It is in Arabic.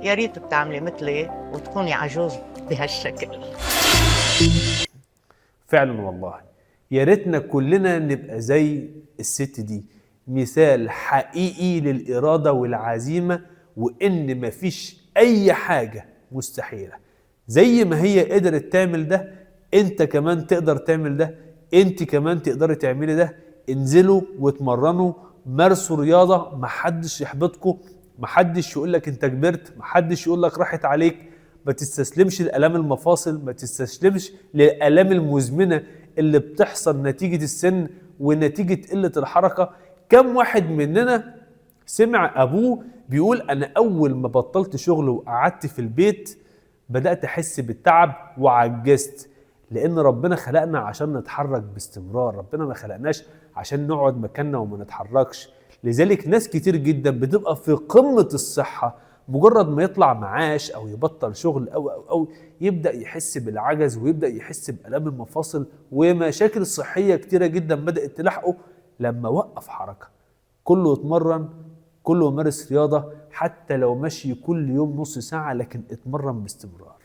يا ريت بتعملي مثلي وتكوني عجوز بهالشكل. فعلا والله، يا ريتنا كلنا نبقى زي الست دي، مثال حقيقي للإرادة والعزيمة، وإن مفيش أي حاجة مستحيلة. زي ما هي قدرت تعمل ده، انت كمان تقدر تعمل ده، انت كمان تقدري تعملي ده. انزلوا واتمرنوا، مارسوا رياضة، محدش يحبطكم، محدش يقولك انت كبرت، محدش يقولك راحت عليك. ما تستسلمش لآلام المفاصل، ما تستسلمش للآلام المزمنة اللي بتحصل نتيجة السن ونتيجة قلة الحركة. كم واحد مننا سمع أبوه بيقول أنا أول ما بطلت شغل وقعدت في البيت بدأت أحس بالتعب وعجزت. لأن ربنا خلقنا عشان نتحرك باستمرار، ربنا ما خلقناش عشان نقعد مكاننا وما نتحركش. لذلك ناس كتير جدا بتبقى في قمة الصحة، مجرد ما يطلع معاش أو يبطل شغل أو يبدأ يحس بالعجز ويبدأ يحس بآلام المفاصل ومشاكل صحية كتيرة جدا بدأت تلاحقه لما وقف حركة. كله اتمرن، كله مارس رياضة، حتى لو مشي كل يوم نص ساعة، لكن اتمرن باستمرار.